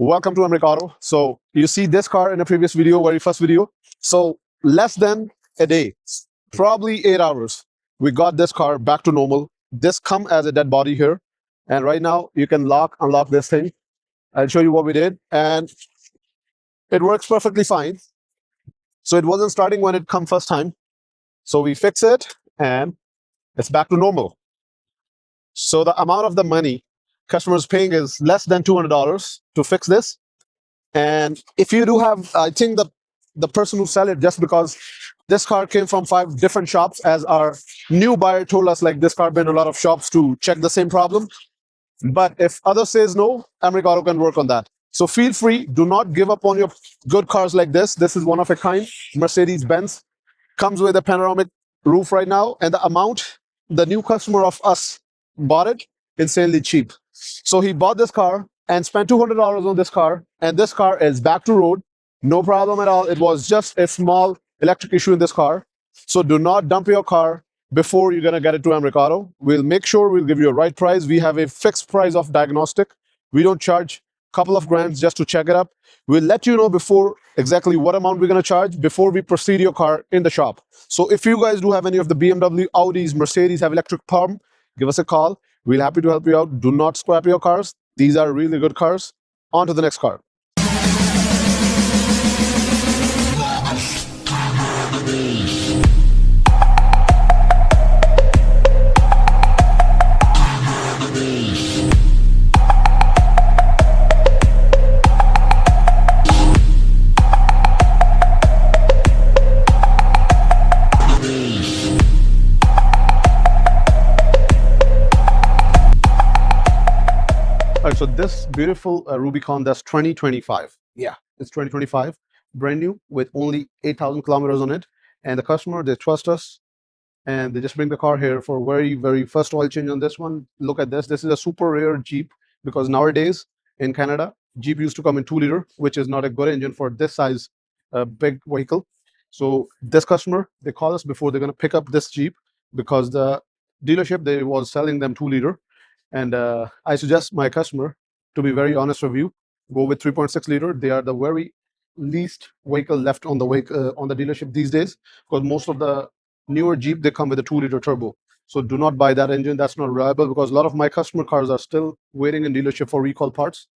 Welcome to Americano. So you see this car in the previous video, very first video. So less than a day, probably 8 hours, we got this car back to normal. This come as a dead body here. And right now you can unlock this thing. I'll show you what we did. And it works perfectly fine. So it wasn't starting when it come first time. So we fix it and it's back to normal. So the amount of the money customers paying is less than $200 to fix this. And if you do have, I think the person who sell it, just because this car came from 5 different shops, as our new buyer told us, like this car been a lot of shops to check the same problem. But if others says no, Americano can work on that. So feel free, do not give up on your good cars like this. This is one of a kind, Mercedes-Benz. Comes with a panoramic roof right now, and the amount the new customer of us bought it, insanely cheap. So he bought this car and spent $200 on this car, and this car is back to road, no problem at all. It was just a small electric issue in this car. So do not dump your car before you're gonna get it to Americano. We'll make sure we'll give you a right price. We have a fixed price of diagnostic. We don't charge a couple of grand just to check it up. We'll let you know before exactly what amount we're gonna charge before we proceed your car in the shop. So if you guys do have any of the BMW, Audis, Mercedes have electric pump, give us a call. We're happy to help you out. Do not scrap your cars. These are really good cars. On to the next car. So this beautiful Rubicon, that's 2025. Yeah, it's 2025, brand new with only 8,000 kilometers on it. And the customer, they trust us and they just bring the car here for very first oil change on this one. Look at this. This is a super rare Jeep, because nowadays in Canada, Jeep used to come in 2-liter, which is not a good engine for this size big vehicle. So this customer, they call us before they're going to pick up this Jeep, because the dealership, they was selling them 2-liter. And I suggest my customer, to be very honest with you, go with 3.6-liter. They are the very least vehicle left on the dealership these days, because most of the newer Jeep, they come with a 2-liter turbo. So do not buy that engine. That's not reliable, because a lot of my customer cars are still waiting in dealership for recall parts.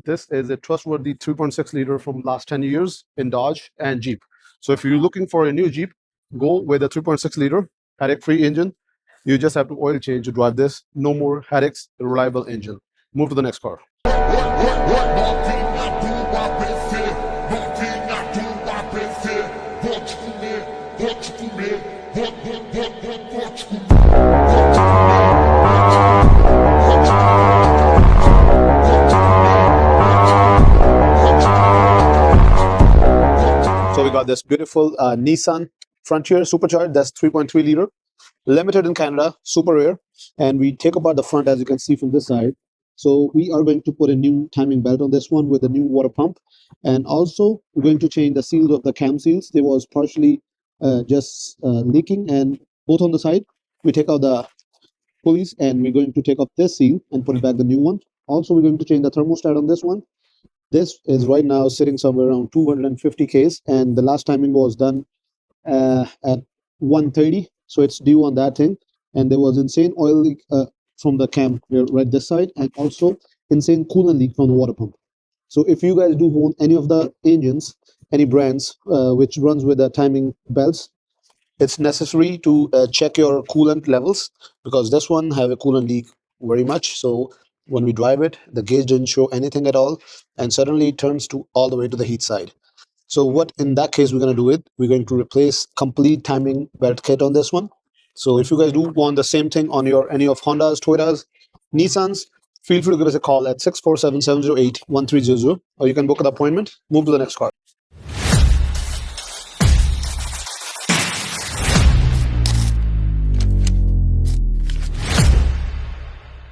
This is a trustworthy 3.6-liter from last 10 years in Dodge and Jeep. So if you're looking for a new Jeep, go with a 3.6-liter headache-free engine. You just have to oil change to drive this. No more headaches, a reliable engine. Move to the next car. So we got this beautiful Nissan Frontier supercharged. That's 3.3-liter. Limited in Canada, super rare. And we take apart the front, as you can see from this side. So we are going to put a new timing belt on this one with a new water pump. And also we're going to change the seals of the cam seals. They was partially just leaking, and both on the side. We take out the pulleys and we're going to take up this seal and put it back the new one. Also, we're going to change the thermostat on this one. This is right now sitting somewhere around 250 Ks, and the last timing was done at 130. So it's due on that thing. And there was insane oil leak from the cam here, right this side, and also insane coolant leak from the water pump. So if you guys do own any of the engines, any brands which runs with the timing belts, it's necessary to check your coolant levels, because this one have a coolant leak very much. So when we drive it, the gauge didn't show anything at all, and suddenly it turns to all the way to the heat side. So what in that case we're going to do it, we're going to replace complete timing belt kit on this one. So if you guys do want the same thing on your any of Hondas, Toyotas, Nissans, feel free to give us a call at 647-708-1300, or you can book an appointment. Move to the next car.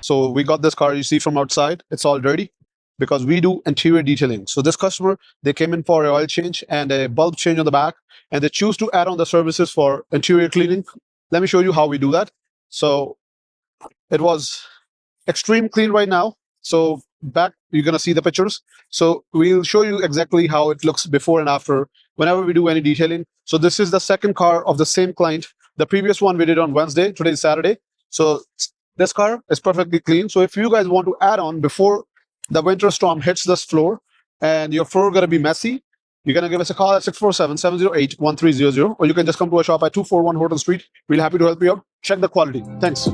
So we got this car, you see from outside, it's all dirty, because we do interior detailing. So this customer, they came in for an oil change and a bulb change on the back, and they choose to add on the services for interior cleaning. Let me show you how we do that. So it was extreme clean right now. So back, you're going to see the pictures. So we'll show you exactly how it looks before and after whenever we do any detailing. So this is the second car of the same client. The previous one we did on Wednesday, today is Saturday. So this car is perfectly clean. So if you guys want to add on before the winter storm hits this floor and your floor going to be messy, you're going to give us a call at 647-708-1300, or you can just come to our shop at 241 Horton Street. We'll happy to help you out. Check the quality. Thanks.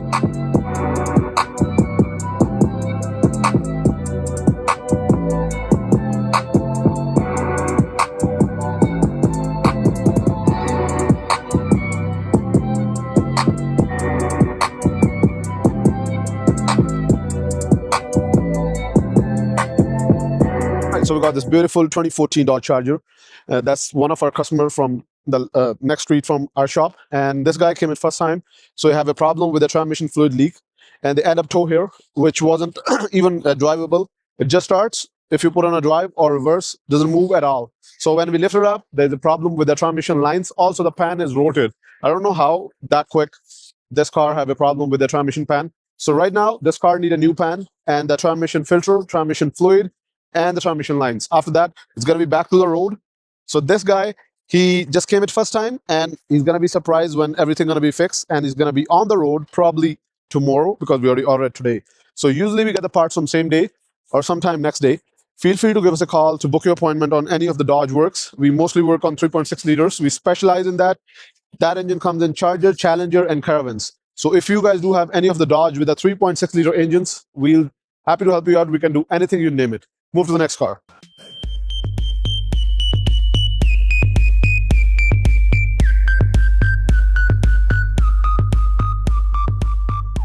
So we got this beautiful 2014 Dodge Charger. That's one of our customer from the next street from our shop. And this guy came in first time. So he have a problem with the transmission fluid leak. And they end up tow here, which wasn't even drivable. It just starts. If you put on a drive or reverse, doesn't move at all. So when we lift it up, there's a problem with the transmission lines. Also, the pan is rotated. I don't know how that quick this car have a problem with the transmission pan. So right now, this car need a new pan and the transmission filter, transmission fluid, and the transmission lines. After that, it's going to be back to the road. So this guy, he just came it first time, and he's going to be surprised when everything going to be fixed, and he's going to be on the road probably tomorrow because we already ordered today. So usually we get the parts on same day or sometime next day. Feel free to give us a call to book your appointment on any of the Dodge works. We mostly work on 3.6 liters. We specialize in that. That engine comes in Charger, Challenger, and Caravans. So if you guys do have any of the Dodge with the 3.6 liter engines, we'll happy to help you out. We can do anything you name it. Move to the next car.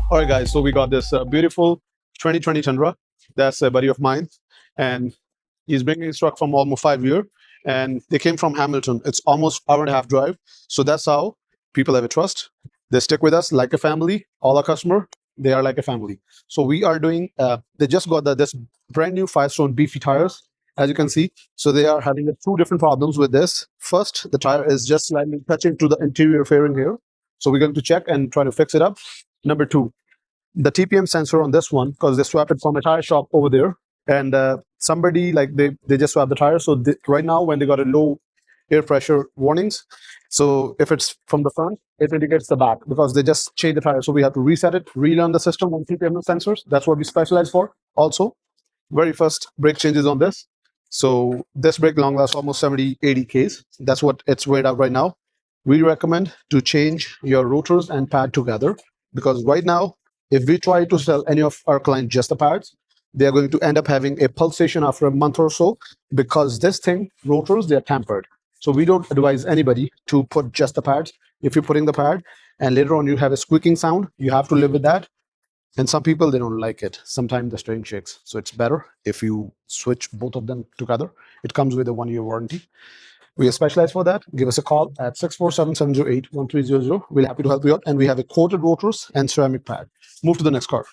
All right, guys. So we got this beautiful 2020 Tundra. That's a buddy of mine, and he's bringing his truck from almost 5 years. And they came from Hamilton. It's almost hour and a half drive. So that's how people have a trust. They stick with us like a family. All our customer, they are like a family. So we are doing. They just got this brand new Firestone beefy tires, as you can see. So they are having two different problems with this. First, the tire is just slightly touching to the interior fairing here. So we're going to check and try to fix it up. Number two, the TPM sensor on this one, because they swapped it from a tire shop over there, and somebody like they just swapped the tire. So right now, when they got a low air pressure warnings, so if it's from the front, it indicates the back because they just changed the tire. So we have to reset it, relearn the system on TPM sensors. That's what we specialize for. Also, very first brake changes on this. So this brake long lasts almost 70-80 Ks. That's what it's weighed out right now. We recommend to change your rotors and pad together, because right now, if we try to sell any of our clients just the pads, they are going to end up having a pulsation after a month or so, because this thing, rotors, they are tampered. So we don't advise anybody to put just the pads. If you're putting the pad and later on you have a squeaking sound, you have to live with that. And some people, they don't like it. Sometimes the steering shakes. So it's better if you switch both of them together. It comes with a 1-year warranty. We are specialized for that. Give us a call at 647-708-1300. We're happy to help you out. And we have a coated rotors and ceramic pad. Move to the next car.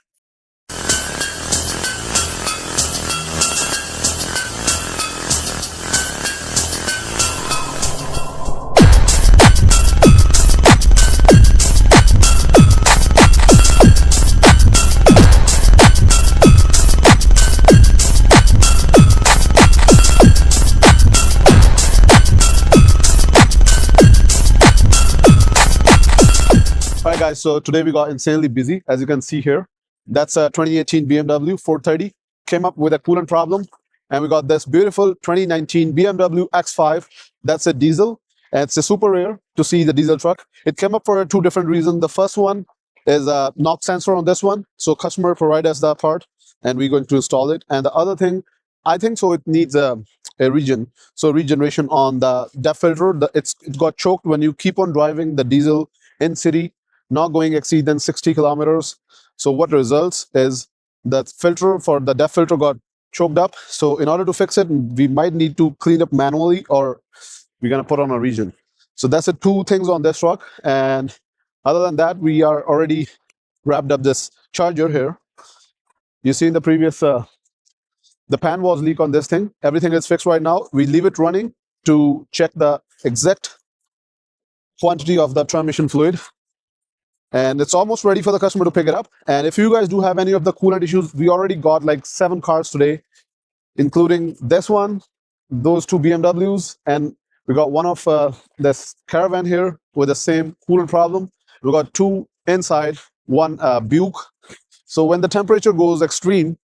All right, guys, so today we got insanely busy. As you can see here, that's a 2018 BMW 430. Came up with a coolant problem. And we got this beautiful 2019 BMW X5. That's a diesel. And it's a super rare to see the diesel truck. It came up for two different reasons. The first one is a knock sensor on this one. So customer provide us that part, and we're going to install it. And the other thing, I think so it needs a regen. So regeneration on the depth filter. It got choked when you keep on driving the diesel in city, not going exceed than 60 kilometers. So what results is the filter for the depth filter got choked up. So in order to fix it, we might need to clean up manually, or we're going to put on a regen. So that's the two things on this truck. And other than that, we are already wrapped up this charger here. You see in the previous, the pan was leak on this thing. Everything is fixed right now. We leave it running to check the exact quantity of the transmission fluid. and it's almost ready for the customer to pick it up. And if you guys do have any of the coolant issues, we already got like 7 cars today, including this one, those 2 BMWs, and we got one of this caravan here with the same coolant problem. We got 2 inside, one Buick. So when the temperature goes extreme,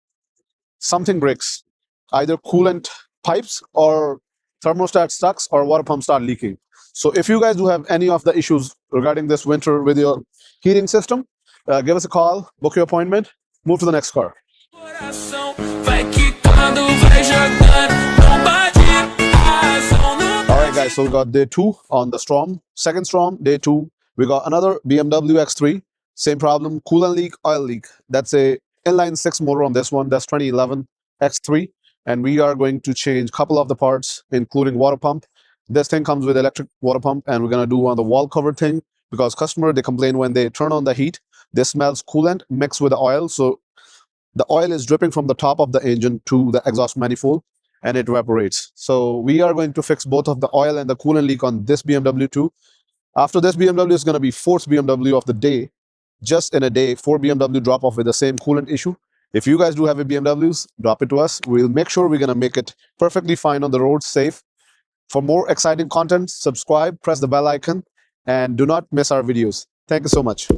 something breaks, either coolant pipes or thermostat stucks or water pump start leaking. So if you guys do have any of the issues regarding this winter with your heating system, give us a call, book your appointment, move to the next car. All right, guys, so we got day 2 on the storm. Second storm, day 2. We got another BMW X3. Same problem, coolant leak, oil leak. That's a inline 6 motor on this one. That's 2011 X3. And we are going to change a couple of the parts, including water pump. This thing comes with electric water pump, and we're going to do on the wall cover thing because customer, they complain when they turn on the heat, they smells coolant mixed with the oil. So the oil is dripping from the top of the engine to the exhaust manifold and it evaporates. So we are going to fix both of the oil and the coolant leak on this BMW too. After this BMW is going to be 4th BMW of the day. Just in a day, 4 BMW drop off with the same coolant issue. If you guys do have a BMWs, drop it to us. We'll make sure we're going to make it perfectly fine on the road, safe. For more exciting content, subscribe, press the bell icon, and do not miss our videos. Thank you so much.